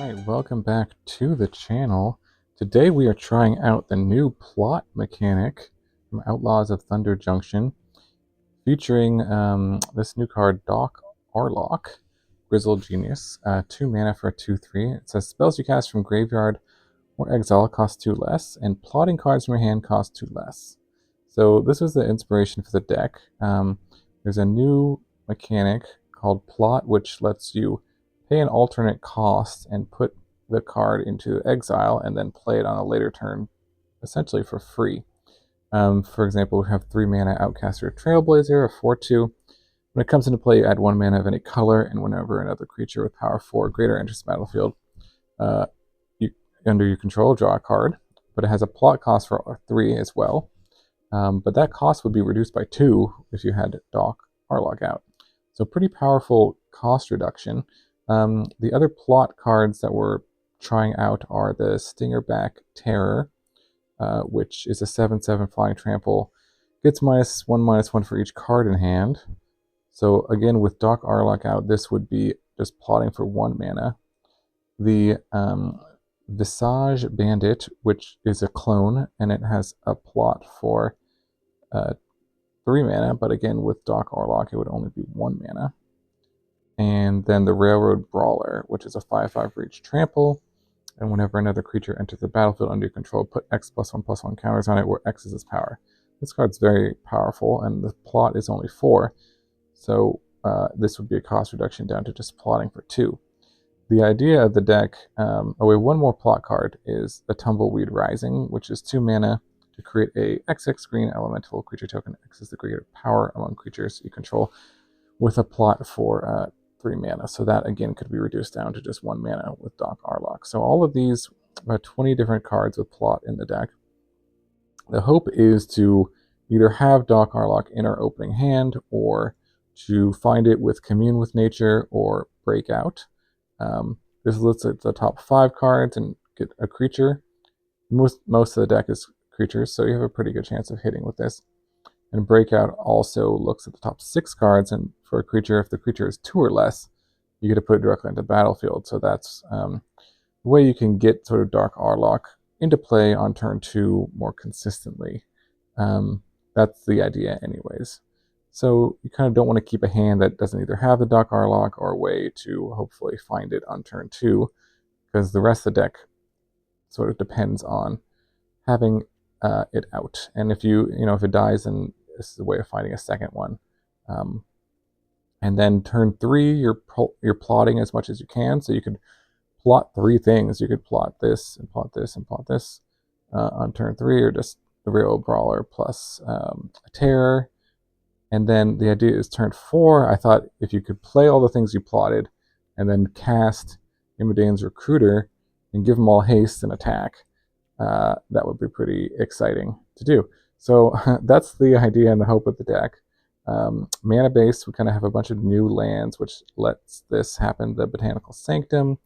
Alright, welcome back to the channel. Today we are trying out the new plot mechanic from Outlaws of Thunder Junction, featuring this new card, Aurlock, Grizzled Genius. 2 mana for a 2/3. It says spells you cast from graveyard or exile cost 2 less, and plotting cards from your hand cost 2 less. So this was the inspiration for the deck. There's a new mechanic called Plot, which lets you pay an alternate cost and put the card into exile and then play it on a later turn, essentially for free. For example, we have 3 mana Outcaster Trailblazer, a 4/2. When it comes into play, you add 1 mana of any color, and whenever another creature with power 4 or greater enters the battlefield, under your control, draw a card. But it has a plot cost for 3 as well. But that cost would be reduced by 2 if you had Aurlock out. So pretty powerful cost reduction. The other plot cards that we're trying out are the Stingerback Terror, which is a 7/7 flying trample. Gets -1/-1 for each card in hand. So again, with Aurlock out, this would be just plotting for 1 mana. The Visage Bandit, which is a clone, and it has a plot for 3 mana, but again, with Aurlock, it would only be 1 mana. And then the Railway Brawler, which is a 5/5 for each trample, and whenever another creature enters the battlefield under your control, put X +1/+1 counters on it, where X is its power. This card's very powerful, and the plot is only 4, so this would be a cost reduction down to just plotting for 2. The idea of the deck, one more plot card, is the Tumbleweed Rising, which is 2 mana to create a XX green elemental creature token. X is the greater power among creatures you control, with a plot for 3 mana. So that again could be reduced down to just 1 mana with Aurlock. So all of these, about 20 different cards with plot in the deck. The hope is to either have Aurlock in our opening hand, or to find it with Commune with Nature or Breakout. This looks at the top 5 cards and get a creature. Most of the deck is creatures, so you have a pretty good chance of hitting with this. And Breakout also looks at the top 6 cards, and for a creature, if the creature is 2 or less, you get to put it directly into the battlefield. So that's the way you can get sort of Aurlock into play on turn 2 more consistently. That's the idea anyways. So you kind of don't want to keep a hand that doesn't either have the Aurlock or a way to hopefully find it on turn 2, because the rest of the deck sort of depends on having it out. And if if it dies, then this is a way of finding a second one. And then turn 3, you're plotting as much as you can. So you could plot 3 things. You could plot this and plot this and plot this on turn 3, or just the Railway Brawler plus a Terror. And then the idea is turn 4, I thought if you could play all the things you plotted and then cast Imodane's Recruiter and give them all haste and attack, that would be pretty exciting to do. So that's the idea and the hope of the deck. Mana base, we kind of have a bunch of new lands, which lets this happen. The Botanical Sanctum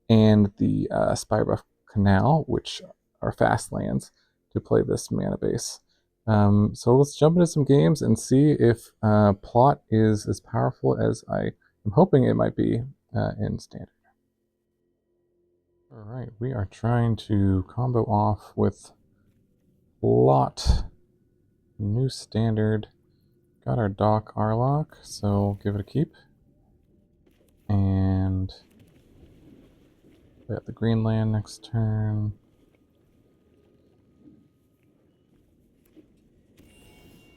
and the Spirebluff Canal, which are fast lands to play this mana base. So let's jump into some games and see if plot is as powerful as I am hoping it might be in standard. Alright, we are trying to combo off with plot. New standard. Got our Aurlock, so give it a keep. And we got the green land next turn.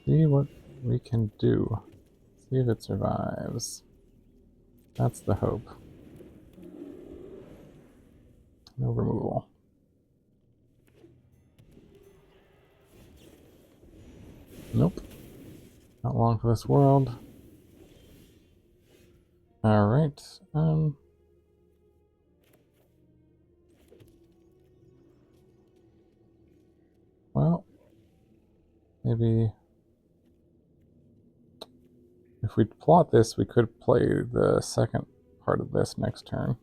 See what we can do. See if it survives. That's the hope. No removal. Nope. Not long for this world. Alright. Well, maybe if we plot this, we could play the second part of this next turn.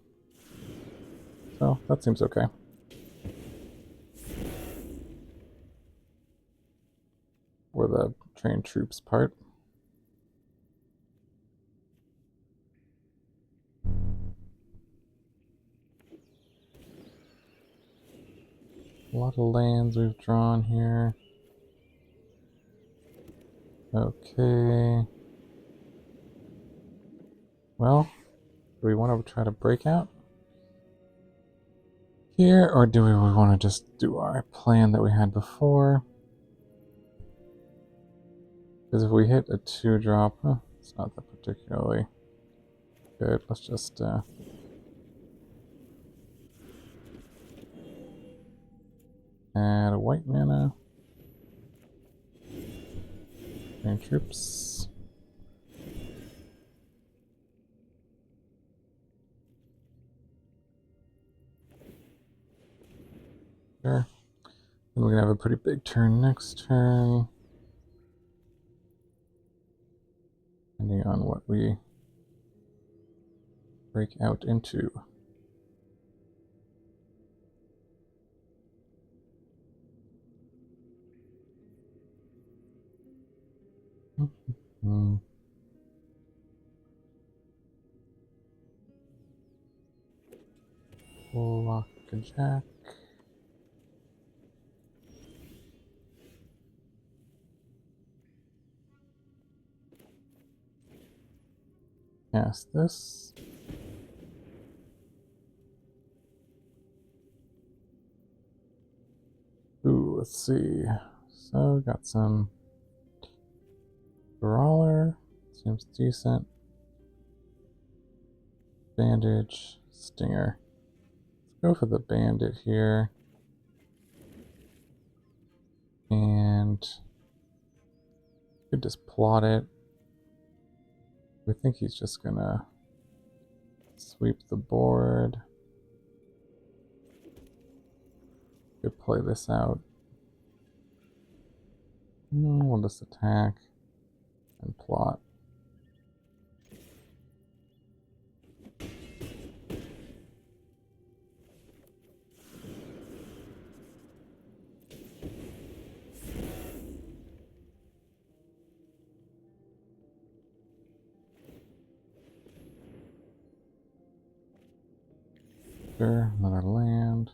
So that seems okay. Or the trained troops part. A lot of lands we've drawn here. Okay. Well, do we want to try to break out here, or do we want to just do our plan that we had before? Because if we hit a 2-drop, it's not that particularly good. Let's just add a white mana. Train troops. Sure. Then we're gonna have a pretty big turn next turn. Depending on what we break out into. Lock a jack. Cast this. Ooh, let's see. So, got some Brawler. Seems decent. Bandage. Stinger. Let's go for the Bandit here. And could just plot it. We think he's just gonna sweep the board. Could play this out. No, we'll just attack and plot. Sure, another land.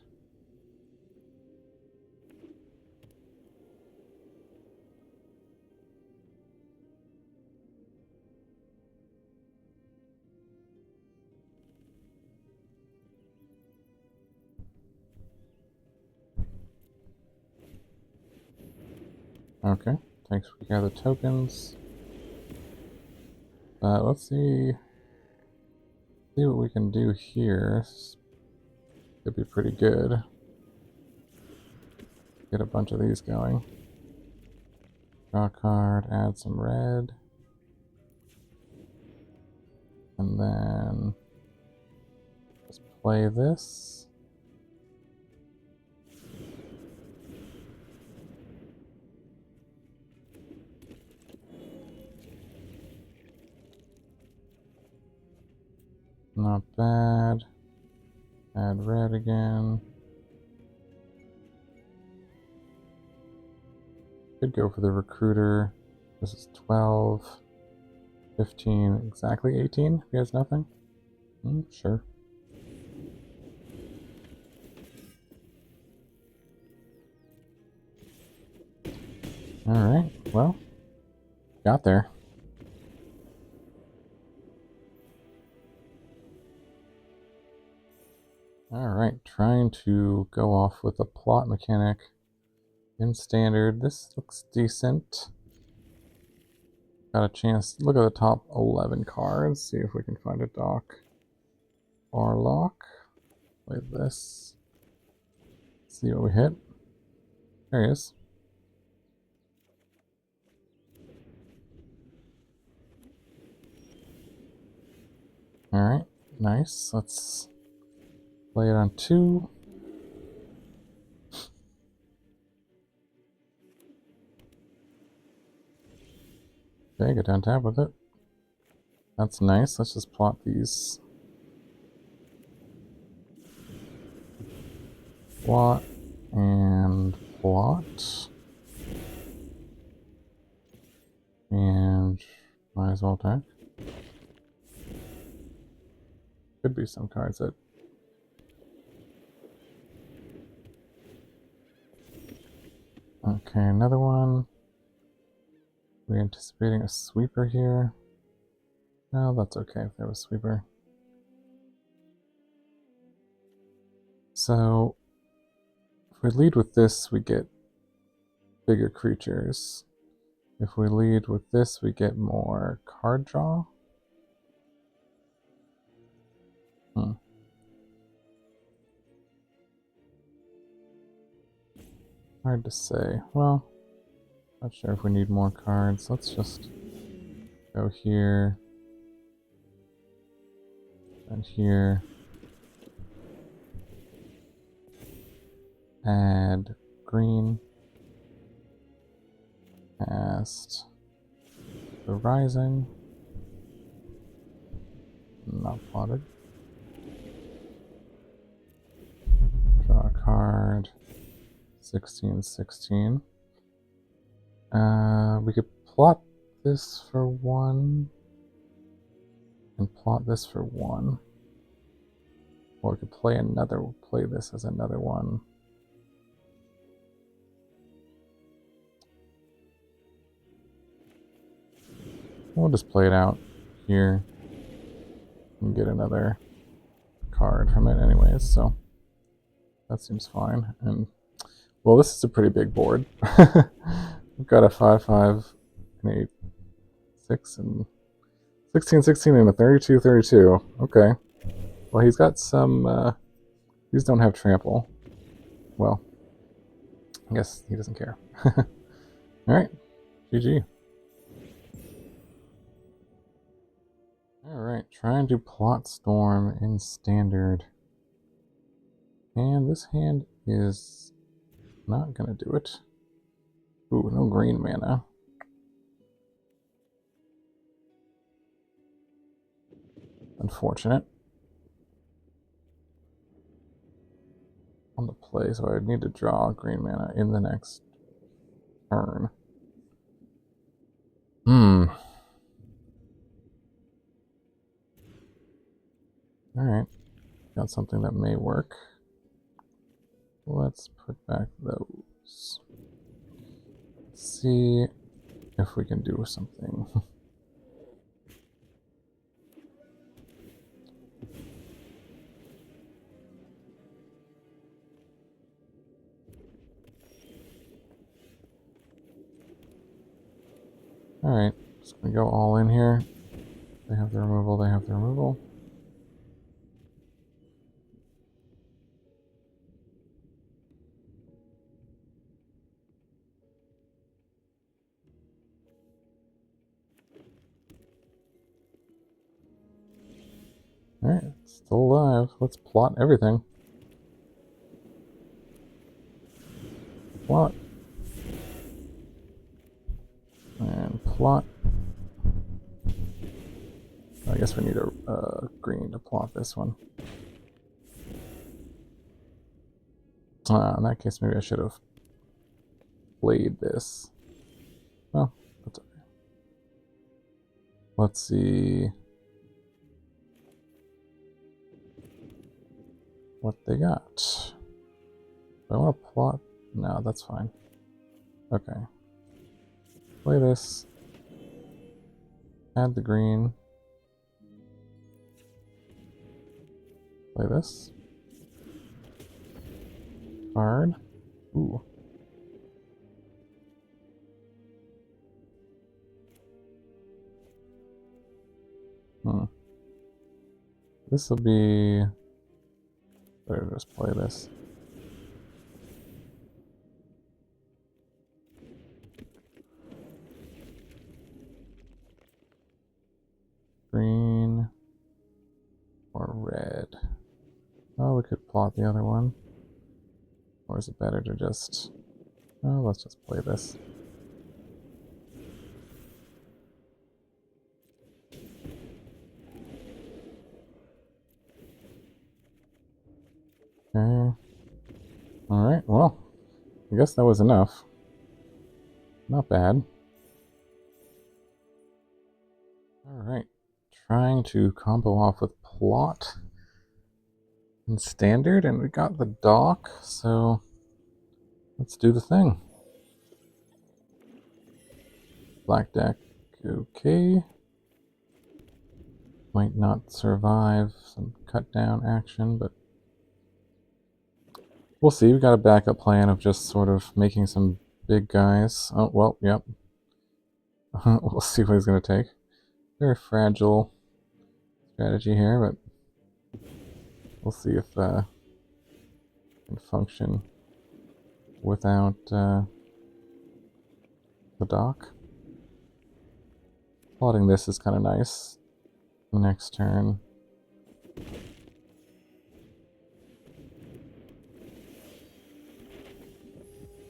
Okay, thanks for gather tokens. Let's see what we can do here. Could be pretty good. Get a bunch of these going. Draw a card, add some red. And then just play this. Not bad. Add red again. Could go for the recruiter. This is 12, 15, exactly 18. He has nothing? Sure. Alright, well, got there. Alright, trying to go off with a plot mechanic in standard. This looks decent. Got a chance to look at the top 11 cards, see if we can find a dock. Aurlock. Play this. See what we hit. There he is. Alright, nice. Let's play it on 2. Okay, get down tab with it. That's nice. Let's just plot these. Plot and plot. And might as well attack. Could be some cards that Okay, another one. We're anticipating a sweeper here. No, that's okay if there was a sweeper. So, if we lead with this, we get bigger creatures. If we lead with this, we get more card draw. Hard to say. Well, not sure if we need more cards. Let's just go here and here. Add green. Cast the Rising. Not plotted. Draw a card. 16/16. We could plot this for 1 and plot this for 1. Or we could play this as another one. We'll just play it out here and get another card from it anyways, so that seems fine. And well, this is a pretty big board. We've got a 5/5, an 8/6, and 16/16, and a 32/32. Okay. Well, he's got some. These don't have trample. Well, I guess he doesn't care. All right, GG. All right, trying to plot Storm in Standard, and this hand is not gonna do it. Ooh, no green mana. Unfortunate. On the play, so I would need to draw green mana in the next turn. Alright. Got something that may work. Let's put back those. Let's see if we can do something. Alright, just gonna go all in here. They have the removal, they have the removal. Alright, still alive. Let's plot everything. Plot. And plot. I guess we need a green to plot this one. In that case, maybe I should have played this. Well, that's okay. Let's see what they got. Do I want to plot? No, that's fine. Okay. Play this. Add the green. Play this. Card. Ooh. This will be... Better just play this. Green or red. Oh, we could plot the other one. Or is it better to just... Oh, let's just play this. Okay. Alright, well, I guess that was enough. Not bad. Alright, trying to combo off with plot in Standard, and we got the dock, so let's do the thing. Black deck, okay. Might not survive some cut down action, but we'll see. We got a backup plan of just sort of making some big guys. Oh, well, yep. We'll see what he's going to take. Very fragile strategy here, but we'll see if it can function without the dock. Plotting this is kind of nice. Next turn.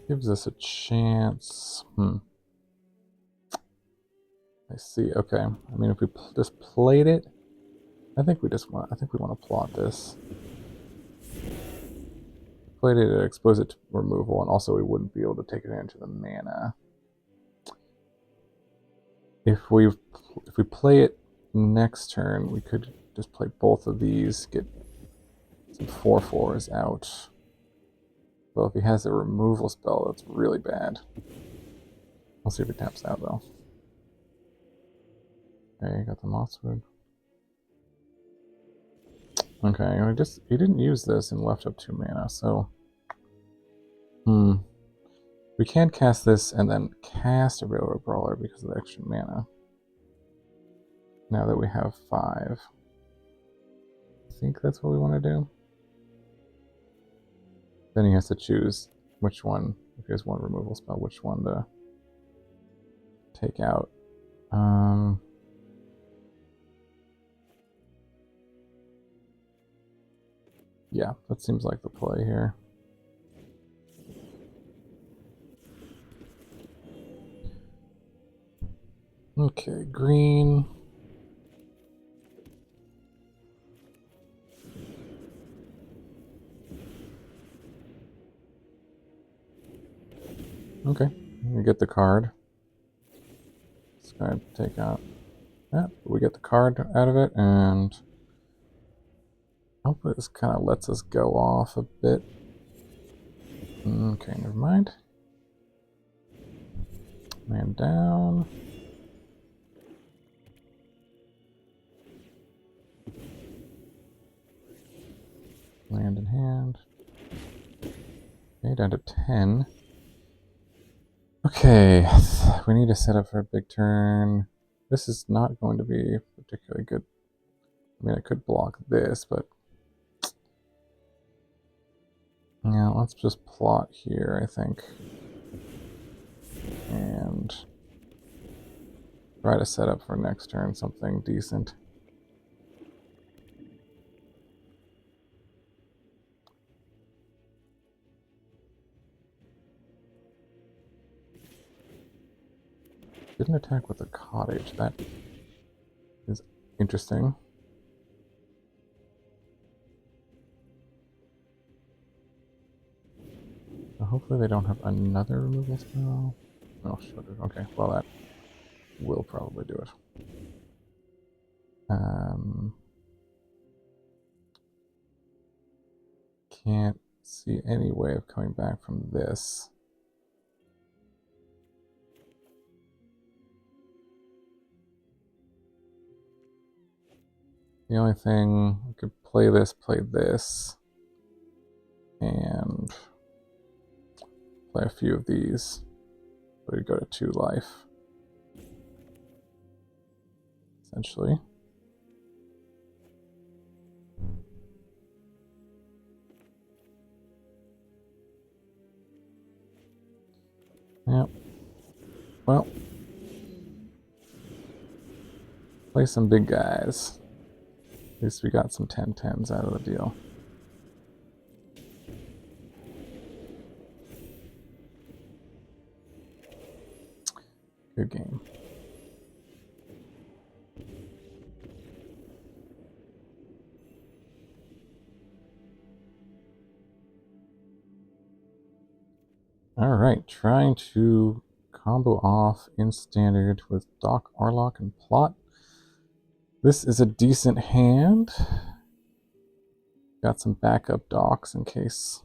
Gives us a chance. I see. Okay. I mean, if we just played it, I think we want to plot this. Played it, expose it to removal, and also we wouldn't be able to take advantage of the mana. If we play it next turn, we could just play both of these, get some 4/4s out. Well, if he has a removal spell, that's really bad. We'll see if he taps out, though. Okay, got the Mosswood. Okay, he didn't use this and left up 2 mana, so... We can cast this and then cast a Railway Brawler because of the extra mana. Now that we have 5. I think that's what we want to do. Then he has to choose which one, if he has one removal spell, which one to take out. Yeah, that seems like the play here. Okay, green. Okay, we get the card. Just gonna take out that. We get the card out of it, and hopefully this kind of lets us go off a bit. Okay, never mind. Man down. Land in hand. Okay, down to 10. Okay, we need to set up for a big turn. This is not going to be particularly good. I mean, I could block this, but... yeah, let's just plot here, I think. And try to set up for next turn something decent. Didn't attack with a cottage. That is interesting. So hopefully they don't have another removal spell. Oh, sure. Okay, well that will probably do it. Can't see any way of coming back from this. The only thing, we could play this, and play a few of these. So we go to 2 life, essentially. Yep. Well, play some big guys. At least we got some 10/10s out of the deal. Good game. Alright, trying to combo off in standard with Dock, Aurlock, and Plot. This is a decent hand. Got some backup docks in case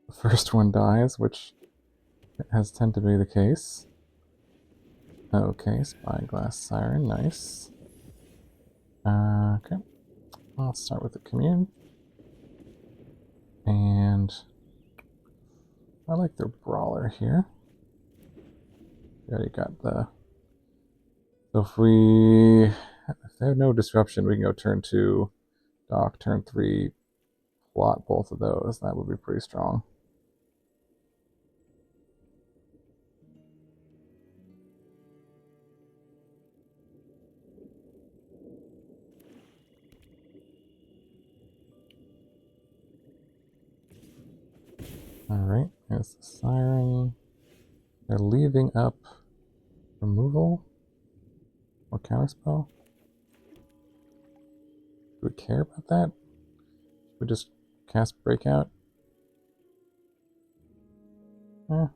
the first one dies, which has tended to be the case. Okay, Spyglass Siren, nice. Okay, let's start with the Commune. And I like their Brawler here. We already got the... So if they have no disruption, we can go turn 2, dock, turn 3, plot both of those. That would be pretty strong. Alright, there's the Siren. They're leaving up removal or counterspell. Do we care about that? Should we just cast Breakout? Eh.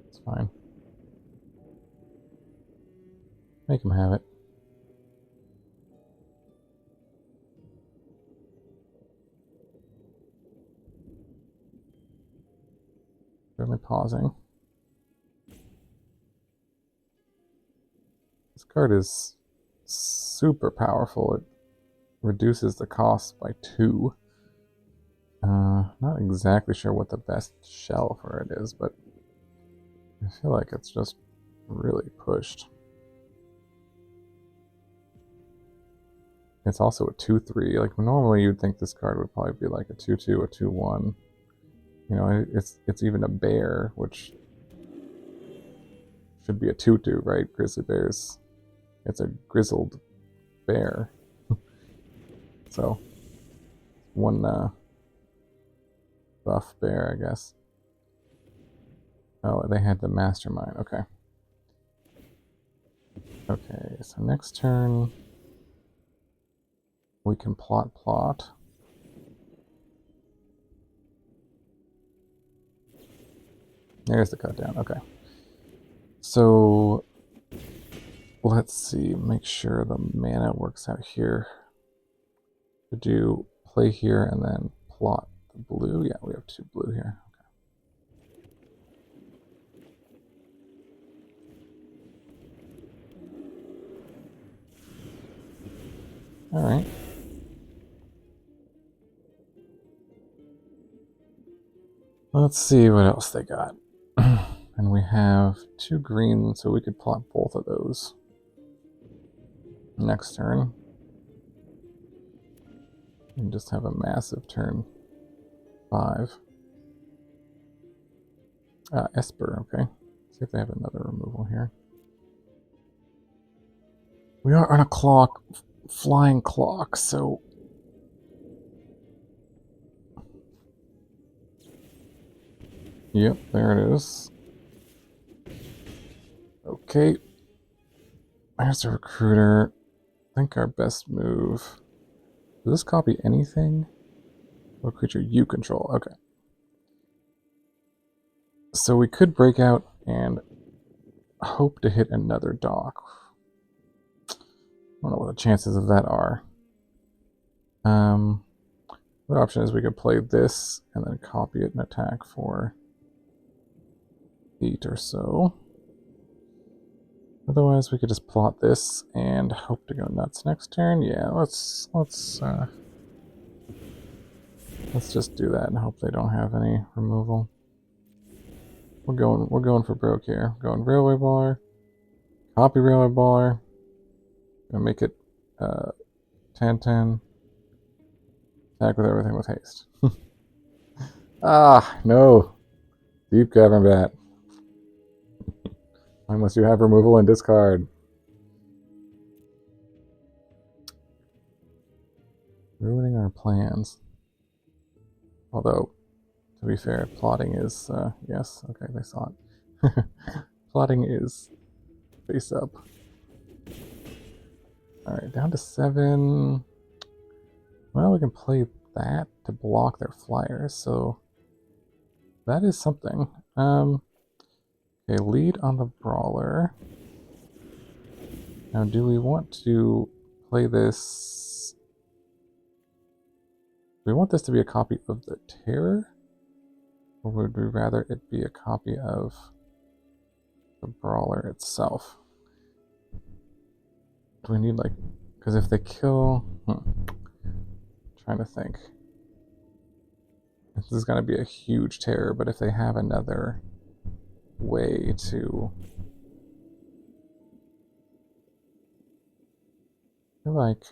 It's fine. Make him have it. Really pausing. This card is super powerful. It reduces the cost by 2. Not exactly sure what the best shell for it is, but I feel like it's just really pushed. It's also a 2/3. Like normally you'd think this card would probably be like a 2/2, a 2/1. You know, it's even a bear, which should be a 2/2, right? Grizzly Bears. It's a grizzled bear. So one buff bear, I guess. Oh, they had the mastermind. Okay. Okay, so next turn we can plot. There's the cut down. Okay. So let's see, make sure the mana works out here. To do play here and then plot the blue. Yeah, we have 2 blue here. Okay. All right. Let's see what else they got. And we have 2 green, so we could plot both of those next turn. And just have a massive turn 5. Esper, okay. See if they have another removal here. We are on a clock, flying clock, so... Yep, there it is. Okay. There's a recruiter. I think our best move... Does this copy anything? What creature you control? Okay. So we could break out and hope to hit another dock. I don't know what the chances of that are. The option is we could play this and then copy it and attack for 8 or so. Otherwise, we could just plot this and hope to go nuts next turn. Yeah, let's just do that and hope they don't have any removal. We're going for broke here. We're going Railway Brawler, copy Railway Brawler. Gonna make it 10/10. Attack with everything with haste. Ah, no. Deep Cavern Bat. Unless you have removal and discard. Ruining our plans. Although, to be fair, plotting is, yes, okay, they saw it. Plotting is face up. Alright, down to 7. Well, we can play that to block their flyers, so that is something. Okay, lead on the Brawler. Now, do we want to play this? Do we want this to be a copy of the Terror? Or would we rather it be a copy of the Brawler itself? Do we need, like, because if they kill... Trying to think. This is going to be a huge terror, but if they have another way to... I feel like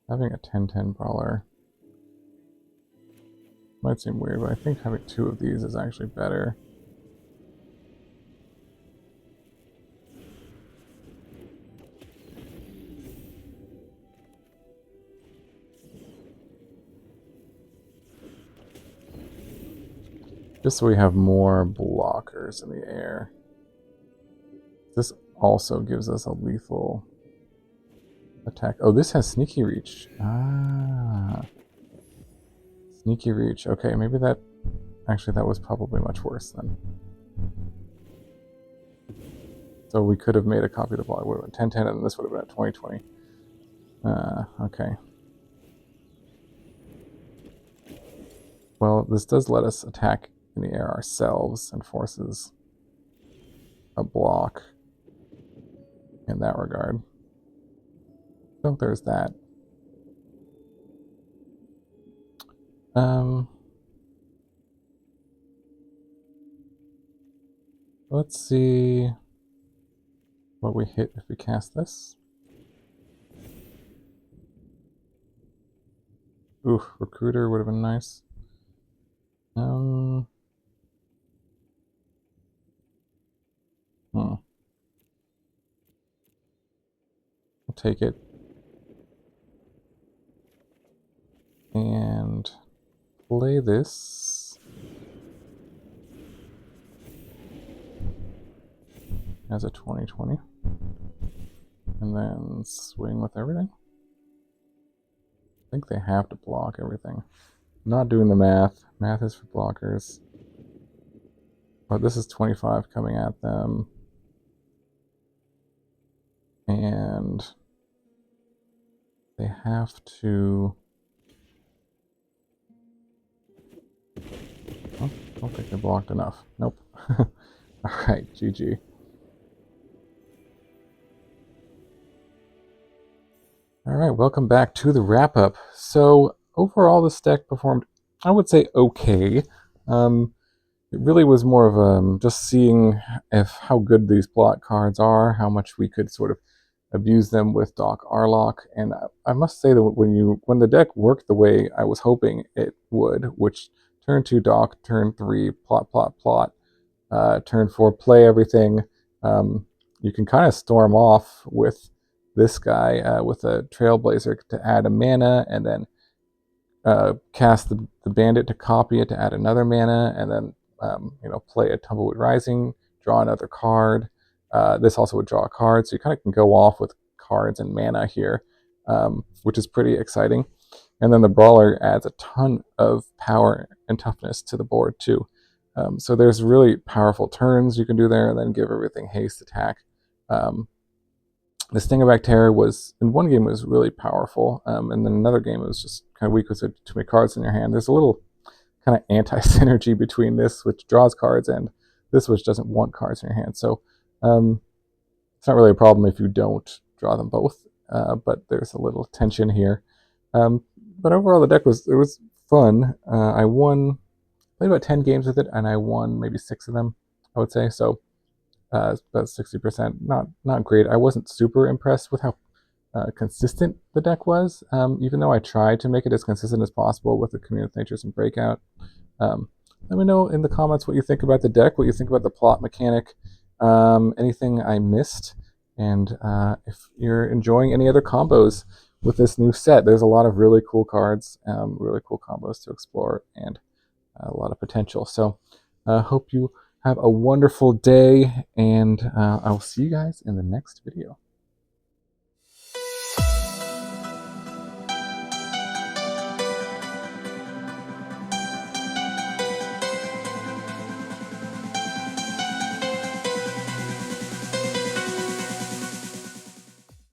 having a 10-10 Brawler might seem weird, but I think having two of these is actually better. Just so we have more blockers in the air. This also gives us a lethal attack. Oh, this has Sneaky Reach. Ah. Sneaky Reach. Okay, maybe that... Actually, that was probably much worse then. So we could have made a copy of the block. It would have been 10-10, and this would have been at 20-20. Okay. Well, this does let us attack in the air ourselves and forces a block in that regard. So there's that. Let's see what we hit if we cast this. Ooh, Recruiter would have been nice. We'll take it. And play this as a 20-20. And then swing with everything. I think they have to block everything. Not doing the math. Math is for blockers. But this is 25 coming at them. And they have to... Oh, I don't think they blocked enough. Nope. Alright, GG. Alright, welcome back to the wrap-up. So, overall this deck performed, I would say, okay. It really was more of just seeing how good these block cards are, how much we could sort of abuse them with Doc Aurlock, and I must say that when the deck worked the way I was hoping it would, which turn 2 Doc, turn 3 plot, turn 4 play everything, you can kind of storm off with this guy with a Trailblazer to add a mana, and then cast the Bandit to copy it to add another mana, and then play a Tumbleweed Rising, draw another card. This also would draw a card, so you kind of can go off with cards and mana here, which is pretty exciting. And then the Brawler adds a ton of power and toughness to the board too. So there's really powerful turns you can do there, and then give everything haste attack. The Stingerback Terror was, in one game, was really powerful, and then another game it was just kind of weak with too many cards in your hand. There's a little kind of anti-synergy between this, which draws cards, and this, which doesn't want cards in your hand. So it's not really a problem if you don't draw them both, but there's a little tension here. But overall, the deck was fun. I played about 10 games with it, and I won maybe 6 of them, I would say. So about 60%. Not great. I wasn't super impressed with how consistent the deck was, even though I tried to make it as consistent as possible with the Commune Natures and Breakout. Let me know in the comments what you think about the deck, what you think about the plot mechanic, anything I missed, and if you're enjoying any other combos with this new set. There's a lot of really cool cards, really cool combos to explore, and a lot of potential. So hope you have a wonderful day, and I'll see you guys in the next video.